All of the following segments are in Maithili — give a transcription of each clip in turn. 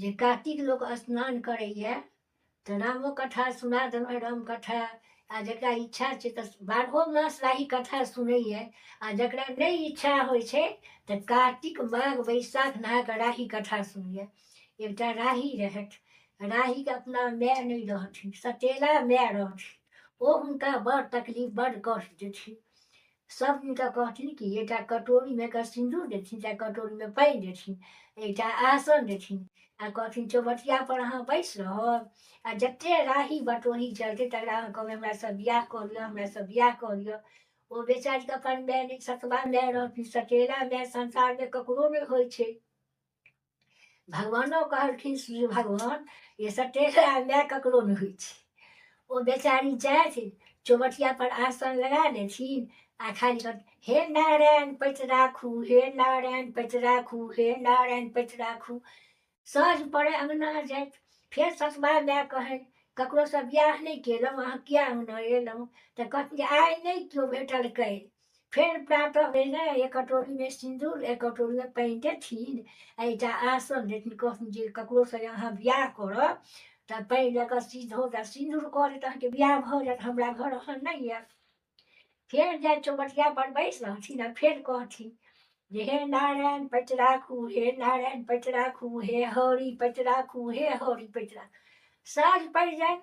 जे कातिक लोक स्नान करैए तऽ रामो कथा सुना देलहुँ, राम कथा। आ जकरा इच्छा छै तऽ 12 मास राही कथा सुनैए। आ जकरा नहि इच्छा होइ छै तऽ कातिक माघ बैसाख नहा कऽ राही कथा सुनैए। एकटा राही रहथि, राहीके अपना माय नहि रहथिन, सतेला माय रहथिन। ओ हुनका बड़ तकलीफ बड़ कष्ट देथिन। सब हुनका कहथिन कि एकटा कटोरीमे का सिन्दूर देथिन, एकटा कटोरीमे पानि देथिन, एकटा आसन देथिन, आ कहथिन चौबटिया पर अहाँ बैस रहब, आ जते राही बटोही चलतै तकरा अहाँ कहबै हमरासँ बियाह कऽ लिअ, हमरासँ बियाह कऽ लिअ। ओ बेचारीके अपन माय नहि, सतबा माय रहथिन, सतेला माय संसारमे ककरो नहि होइ छै। भगवानो कहलखिन सूर्य भगवान ये सतेला माय ककरो नहि होइ छै। ओ बेचारी जाथि चौबटिया पर आसन लगा लेथिन, आ खाली कहथिन हे नारायण पैत राखू, हे नारायण पैत राखू, हे नारायण पैत राखू। साँझ पड़े अङ्गना जाइत फेर सतबा माय कहै ककरोसँ बियाह नहि केलहुँ, अहाँ किया अङ्गना एलहुँ? तऽ कहथिन जे आइ नहि केओ भेटल काल्हि। फेर प्रातः भेने एक कटोरीमे सिन्दूर एक कटोरीमे पानि देथिन, आ एकटा आसन देथिन, कहथिन जे ककरोसँ अहाँ बियाह करब तऽ पानि लऽ कऽ सीधो तऽ सिन्दूर कऽ देत, अहाँके बियाह भऽ जायत, हमरा घर अहाँ नहि आयब। फेर जाय चौबटिया पर बैस रहथिन आ फेर कहथिन जे हे नारायण पैत राखू, हे नारायण पैत राखू, हे हरि पैत राखू, हे हरि पैत राखू। साँझ पड़ि जाय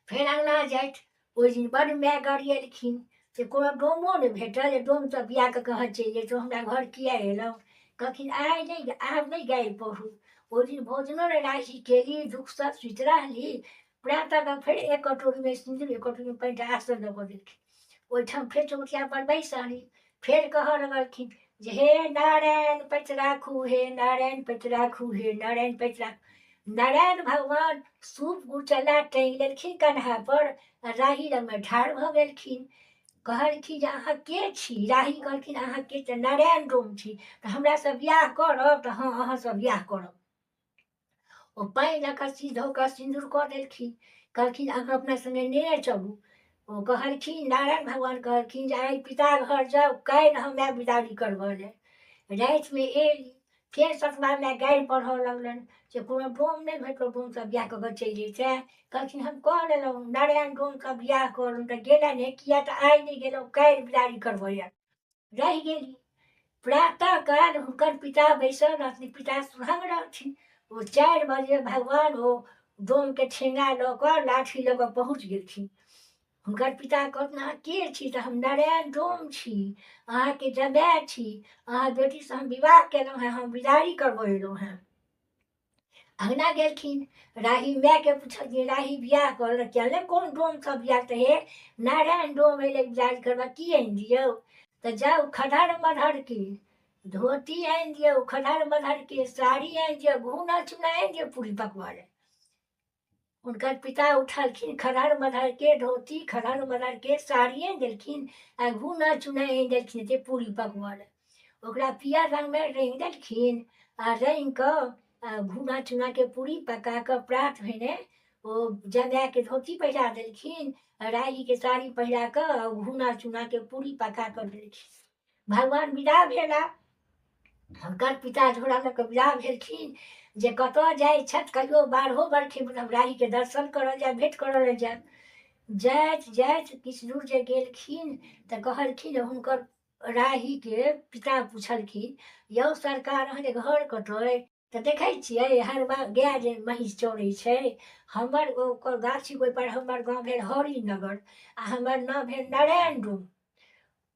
फेर अङ्गना जाइत। ओहि दिन बड्ड माय गरिएलखिन से कोनो डोमो नहि भेटल, जे डोमसँ बिया कऽ कहाँ चलि जैतहुँ, हमरा घर किया एलहुँ? कहथिन आइ नहि, आब नहि गारि पढ़ू। ओहि दिन भोजनो नहि राशि केली, दुःखसँ सुति रहली। प्रातः कऽ फेर एक कटोरीमे सिन्दूर एक कटोरीमे पानि आसन दऽ कऽ देलखिन। ओहिठाम फेर चौबटिया पर बैसली, फेर कहऽ लगलखिन जे हे नारायण पैत राखू, हे नारायण पैत राखू, हे नारायण पैत राखू। नारायण भगवान सूप गुचला टाँगि लेलखिन कन्हा पर, आ राही लगमे ठाढ़ भऽ गेलखिन। कहलखिन जे अहाँ के छी? राही कहलखिन अहाँ के तऽ नारायण डोम छी, तऽ हमरासँ बियाह करब? तऽ हाँ अहाँसँ बियाह करब। ओ पानि लऽ कऽ सीधो कऽ सिन्दूर कऽ देलखिन, कहलखिन अहाँ अपना सङ्गे नेने चलू। ओ कहलखिन नारायण भगवान कहलखिन जे आइ पिता घर जाउ, काल्हि हमरा बिदारी करबऽ ले। रातिमे एली, फेर सतबा माय गारि पढ़ऽ लगलनि जे कोनो डोम नहि भेटल, डोमसँ बियाह कऽ कऽ चलि जैते। कहलखिन हम कऽ लेलहुँ, नारायण डोमसँ बियाह करू तऽ गेला नहि, किया तऽ आइ नहि गेलहुँ, काल्हि बिदारी करबऽ आयब। रहि गेली। प्रातः काल हुनकर पिता बैसल रहथिन, पिता सुरंग रहथिन। ओ 4 बजे भगवान ओ डोमके ठेंगा लऽ कऽ लाठी लऽ कऽ पहुँच गेलखिन। हुनकर पिता कहथिन अहाँ के छी? तऽ हम नारायण डोम छी, अहाँके जमाय छी, अहाँ बेटीसँ हम विवाह केलहुँ हेँ, हम बिदारी करबऽ एलहुँ हेँ। अङ्गना गेलखिन, राही मायके पुछलखिन राही बियाह करल किया नहि, कोन डोमसँ बियाह? तऽ हे नारायण डोम अयलै बिदारी करबा, की आनि दियौ? तऽ जाउ खदर मधरके धोती आनि दियौ, खदर मधरके साड़ी आनि दियौ, घूना चूना आनि दियौ पूरी पकवान। हुनकर पिता उठलखिन, खदर मधर के धोती खदर मधर के साड़ी आनि देलखिन, आ घूना चूना आनि देलखिन जे पूरी पकवान। ओकरा पियर रङ्गमे रङ्गि देलखिन, आ रङ्गि कऽ आ घूना चूनाके पूरी पका कऽ प्रात भेने ओ जमायके धोती पहिरा देलखिन, राहीके साड़ी पहिरा कऽ घूना चूनाके पूरी पका कऽ देलखिन। भगवान विदा भेला। हुनकर पिता झोरा लऽ कऽ विदा भेलखिन जे कतऽ जाइ छथि, कहियो 12 बरखे राहीके दर्शन करऽ जायब, भेँट करऽ लए जायब। जाइत जाइत किछु दूर जे गेलखिन तऽ कहलखिन, हुनकर राहीके पिता पुछलखिन यौ सरकार अहाँके घर कतऽ अइ? तऽ देखै छियै हरबा गाय जे महीँस चरै छै, हमर ओकर गाछी ओहिपर हमर गाँव भेल हरिनगर, आ हमर नाम भेल नारायण डोम।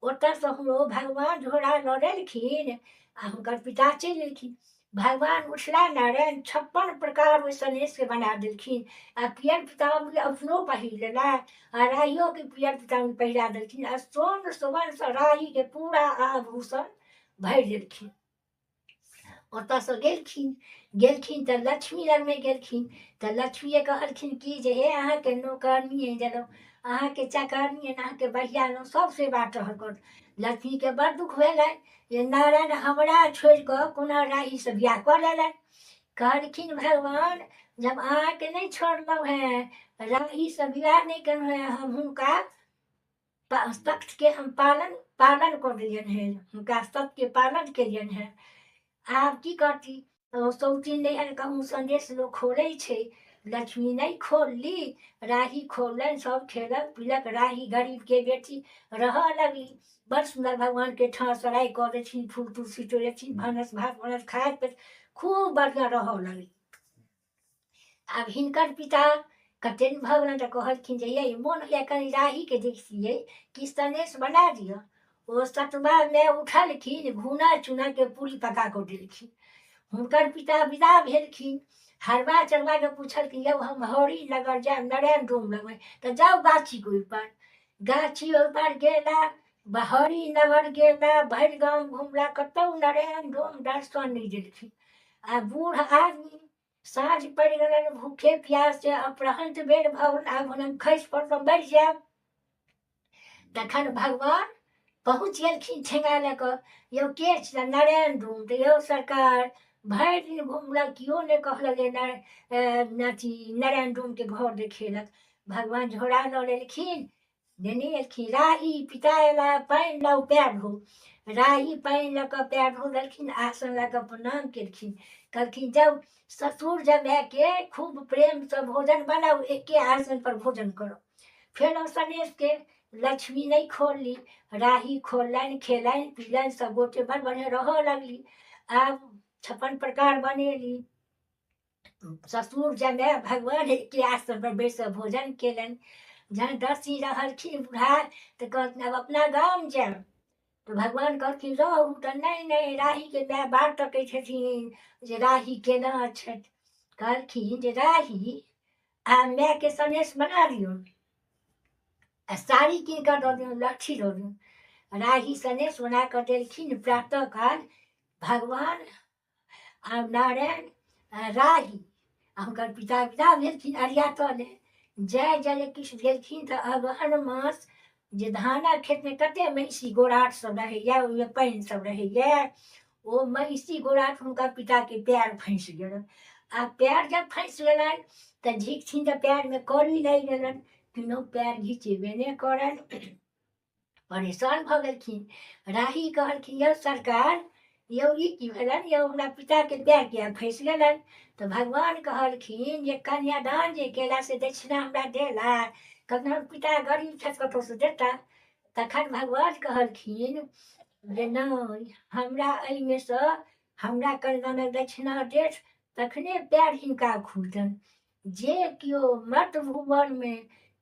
ओतऽसँ हमरो भगवान झोरा लऽ लेलखिन, आ हुनकर पिता चलि गेलखिन। भगवान उछला नारायण 56 प्रकार ओहि सनेशके बना देलखिन, आ पियर पीताम्बर अपनो पहिर लेला, आ राहियोके पियर पीताम्बर पहिरा देलखिन, आ सोन सुवनसँ राहीके पूरा आभूषण भरि देलखिन। ओतऽसँ गेलखिन तऽ लक्ष्मी लगमे गेलखिन, तऽ लक्ष्मीए कहलखिन कि जे हे अहाँके नौकरनी आनि देलहुँ, अहाँके चाकरनी आनि, अहाँके बहिया आनलहुँ, सब सेवा टहल करत। लक्ष्मीके बड़ दुःख भेलनि जे नारायण हमरा छोड़ि कऽ कोना राहीसँ बियाह कऽ लेलनि। कहलखिन भगवान जब अहाँके नहि छोड़लहुँ हेँ, राहीसँ विवाह नहि केलहुँ हेँ, हम हुनका तख्तके हम पालन कऽ देलियनि हेँ, हुनका सत्यके पालन केलियनि हेँ। आब की करती? सौतीन नहीं कहूँ संदेश लोग खोले छे, लक्ष्मी नहीं खोलली, राही खोलन, सब खेलक पीलक, राही गरीब के बेटी रह लगी। बड़ सुंदर भगवान के ठाँ सराय कऽ देथिन, फूल तुलसी तोड़ेथिन, भानस भात बनत खाइत पे खूब बढ़िया रह लगी। आब हिनकर पिता कते दिन भऽ गेलनि तऽ कहलखिन जे ये मोन होइया कनि राही के देखतियै, किछु सनेश बना दिअ। ओ सतबा में उठलखिन, भुना चुना के पूरी पका कऽ देलखिन। हुनकर पिता विदा भेलखिन, हरबा चरबा के पूछलखिन यौ हम हौरी नगर जायब, नारायण डोम लगबै, तऽ जाउ गाछी के ओहिपर। गाछी ओहिपर गेला, हरि नगर गेला, भरि गाम घुमला, कतहु नारायण डोम दर्शन नहि देलखिन। आ बूढ़ आदमी साँझ पड़ि गेलनि, भूखे प्यास से अपहृत बेर भऽ गेल, आब हम खसि पड़लहुँ मरि जायब। तखन भगवान पहुँच गेलखिन ठेंगा लऽ कऽ, यौ के छलै? नारायण डोम। तऽ यौ सरकार भरि दिन घुमलक, केओ नहि कहलक जे अथी नारायण डोम के घर देखेलक। भगवान झोरा लऽ लेलखिन, देने एलखिन राही, पिता एला पानि लाउ पैर धो। राही पानि लऽ कऽ पैर धो देलखिन, आसन लऽ कऽ प्रणाम केलखिन, कहलखिन जाउ ससुर जमाय के खूब प्रेम से भोजन बनाउ, एके आसन पर भोजन करो। फेर सनेश के लक्ष्मी नहीं खोलली, राही खोलनि, खेलनि पीलनि, सब गोटे बड़ बढ़िया रह लगली। आब 56 प्रकार बनेली, ससुर जमाय भगवान एके आसन पर बैस कऽ भोजन केलनि। जहन 10 दिन रहलखिन बुढ़ा, तऽ कहलखिन आब अपना गाम जायब। तो भगवान कहलखिन रहू, तऽ नहीं राही के माय बार तकै छथिन जे राही केना छथि। कहलखिन जे राही आ माय के सनेश बना दियौ, आ साड़ी कीन कऽ दऽ दियौ, लहठी दऽ दियौ। राही सनेश बना कऽ देलखिन। प्रातः काल भगवान आ नारायण राही आ हुनकर पिता विदा भेलखिन अरिया तले। जय जय किछु भेलखिन तऽ अगहन मास जे धानक खेत में कते महिषी गोराट सब रहैया, ओहिमे पानि सब रहैया, ओ महिषी गोराट हुनकर पिता के पैर फंसि गेलनि। आ पैर जब फंसि गेलनि तऽ झिकथिन तऽ पैर में कड़ी लागि गेलनि, किनो पैर घिचेबे नहि करनि। परेशान भऽ गेलखिन। राही कहलखिन यौ सरकार, यौ ई की भेलनि, यौ हमरा पिता के पैर किया फंसि गेलनि। तऽ भगवान कहलखिन जे कन्यादान जे केला से दक्षिणा हमरा देला, कखनो पिता गरीब छथि कतहु से देता। तखन भगवान कहलखिन जे नहि, हमरा एहिमे सँ हमरा कन्यादानक दक्षिणा देत तखने पैर हिनका खुलतनि। जे केओ मर्त भुवन में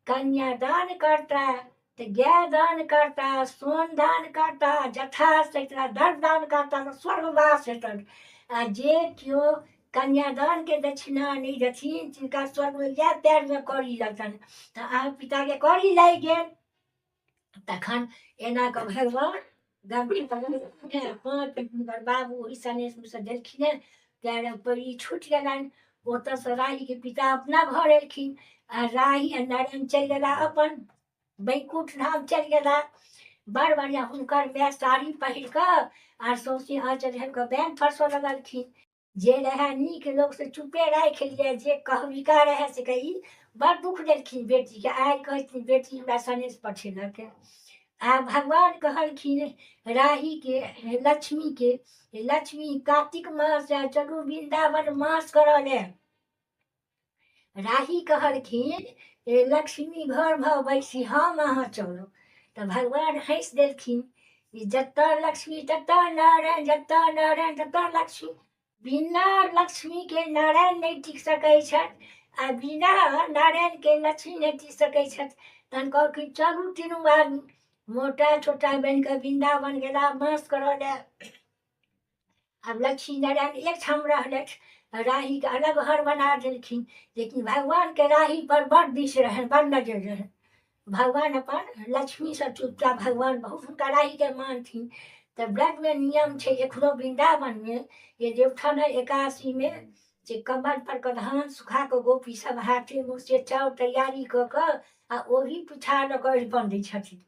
कन्यादान करता, तो गाय दान करता, सोन दान करता, जथा सैतरा दर्भ दान करता तो स्वर्गवास हेतन। आ जे केओ कन्यादान के दक्षिणा नहीं देथिन, तिनका स्वर्ग में या पैर में कड़ी लगतन। तऽ अहाँ पिता के कड़ी लागि गेल। तखन एना कऽ भगवान हुनकर बाबू ओहि सनेश में से देलखिन, पैर पड़ी छूटि गेलनि। ओतऽ से राही के पिता अपना घर एलखिन, आ राही आ नारायण चलि गेला अपन बैकुंठ धाम चलि गेला। बड़ बढ़िया हुनकर माय साड़ी पहिर कऽ आर सौंसे आँचल झाड़ि कऽ बैन परसऽ लगलखिन। जे रहे नीक लोग से चुपे राखि लिये, जे कहबिका रहे से कही बड़ दुख देलखिन बेटी के। आइ कहथिन बेटी हमरा सनेश पठेलक। आ भगवान कहलखिन राही के लक्ष्मी के, लक्ष्मी कार्तिक मास चलू वृंदावन मास करऽ ले। राही कहलखिन लक्ष्मी घर भऽ बैसी, हम अहाँ चलू। तऽ भगवान हंसि देलखिन, जतऽ लक्ष्मी ततऽ नारायण, जतऽ नारायण ततऽ लक्ष्मी। बिना लक्ष्मी के नारायण नहीं टिक सकै छथि, आ बिना नारायण के लक्ष्मी नहीं टिक सकै छथि। तहन कहलखिन चलू तीनू आदमी मोटा छोटा बनि कऽ वृंदावन गेला मास करऽ ले। आब लक्ष्मी नारायण एक ठाम रहलथि, राही के अलग घर बना देलखिन। लेकिन भगवान के राही पर बड़ दिश रहनि, बड़ नजर रहनि। भगवान अपन लक्ष्मी से चुपचाप, भगवान बहुत हुनका राही के मानथिन। तऽ ब्रज में नियम छै एखनो वृंदावन में, ये देवउठान एकादशी में जे कमर पर के धान सुखा कऽ गोपी सब हाथे मुँह से चाउर तैयारी कऽ कऽ आ ओही पिठार लऽ कऽ अरिपन दै छथिन।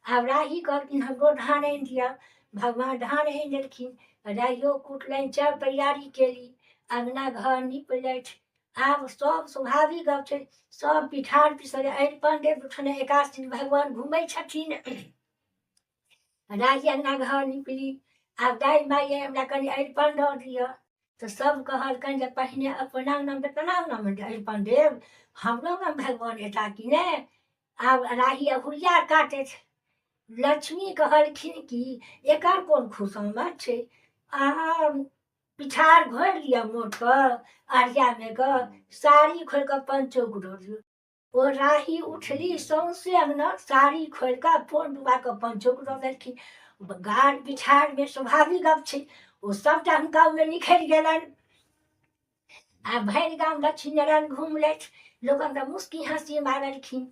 आब राही कहलखिन हमरो धान आनि दिअ। भगवान धान आनि देलखिन, राइयो कुटलनि, चाउर तैयारी केली, अंगना घर निपलथि। आब सब स्वाभाविक गप छै, सब पिठार पिसल अरिपन देवउठान एकादशी दिन भगवान घूमै छथिन। राही अंगना घर निपली, आब दाइ माइ हमरा कनि अरिपन दऽ दिअ। तो सब कहलकनि जे पहिने अपना नाम तऽ केना नाम अरिपन देव, हमरो नाम भगवान एता कि ने। आब राही अहुरिया काटैत। लक्ष्मी कहलखिन कि एकर कोन खुशामद छै, अहाँ पिठार घोरि लिअ मोटके आरियामे कऽ, साड़ी खोलि कऽ पंचोक दऽ दियौ। ओ राही उठली सौंसे अंगना साड़ी खोलि कऽ फोन डुबा कऽ पंचोक दऽ देलखिन। गाढ़ पिठारमे स्वाभाविक गप छै, ओ सभटा हुनका ओहिमे निखरि गेलनि। आ भरि गाम लक्ष्मी नारायण घुमलथि, लोकन तऽ मुस्की हँसी मारलखिन।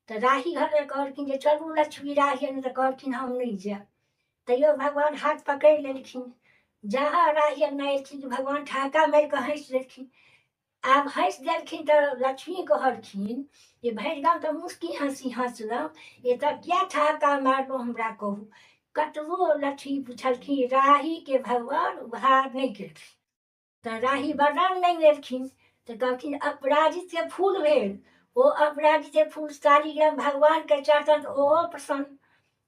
तऽ राही घरमे कहलखिन जे चलू लक्ष्मी राही, तऽ कहलखिन हम नहि जायब। तैयो भगवान हाथ पकड़ि लेलखिन। जहाँ राही अंगना एलखिन तऽ भगवान ठहाका मारि कऽ हँसि देलखिन। आब हँसि देलखिन तऽ लक्ष्मी कहलखिन जे भरि गाम तऽ मुस्की हँसी हँसलहुँ, एतऽ किया ठहाका मारलहुँ हमरा कहू। कतबो लक्ष्मी पुछलखिन, राहीके भगवान उघार नहि केलखिन। तऽ राही वरदान मांगि लेलखिन। तऽ कहलखिन अपराजित फूल भेल, ओ अपराजित फूल शालिग्राम भगवानके चढ़तनि तऽ ओहो प्रसन्न।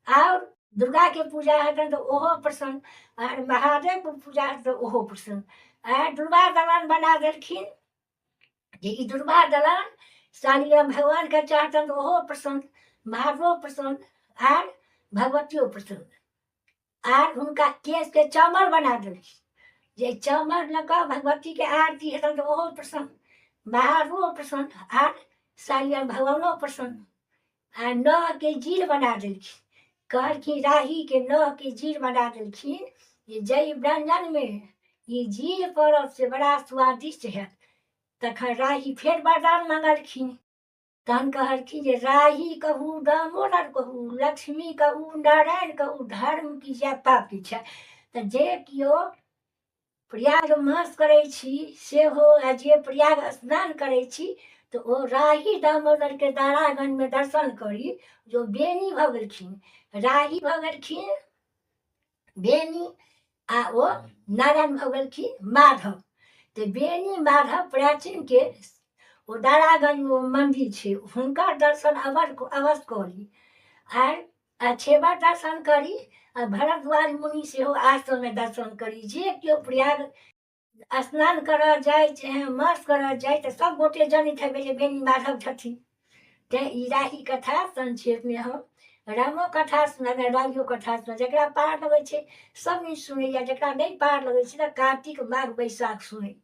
और दुर्गा के पूजा हेतनि तऽ ओहो प्रसन्न, आर महादेव के पूजा हेतनि तऽ ओहो प्रसन्न। आर दुर्गा दलान बना देलखिन जे ई दुर्गा दलान शालिग्राम भगवान के चढ़तनि तऽ ओहो प्रसन्न, महादेवो प्रसन्न, आर भगवतियो प्रसन्न। आर हुनका केश के चामर बना देलखिन, जे चामर लऽ कऽ भगवती के आरती हेतनि तऽ ओहो प्रसन्न, महादेवो प्रसन्न, आर शालिग्राम भगवानो प्रसन्न। आ नह के जीर बना देलखिन। कहलखिन राही के नह के जीर बना देलखिन जे जय व्यंजन में ई जीर पड़त से बड़ा स्वादिष्ट है। तखन राही फेर वरदान मंगलखिन। तहन कहलखिन जे राही कहू दामोदर कहू, लक्ष्मी कहू नारायण कहू, धर्म की जय पाप की छै। तऽ जे कियो प्रयाग मास करै छी सेहो, आ जे प्रयाग स्नान करै छी तऽ ओ राही दामोदर के दारागण में दर्शन करी, जो बेनी भऽ गेलखिन। राही भऽ गेलखिन बेनी, आ ओ नारायण भऽ गेलखिन माधव। तऽ बेनी माधव प्राचीन के ओ दारागंज में ओ मंदिर छै, हुनकर दर्शन अवश्य करी। आर अछेवा दर्शन करी, आ भरद्वाज मुनि सेहो आश्रम में दर्शन करी। जे केओ प्रयाग स्नान करऽ जाय चाहे मास करऽ जाय तऽ सब गोटे जनैत हेबै जे बेनी माधव छथिन। तैं ई राही कथा संक्षेप में हम रामो कथा सुनल, राहियो कथा सुनल। जकरा पार लगै छै सब दिन सुनैया, जकरा नहीं पार लगै छै तऽ कार्तिक माघ बैसाख सुनै।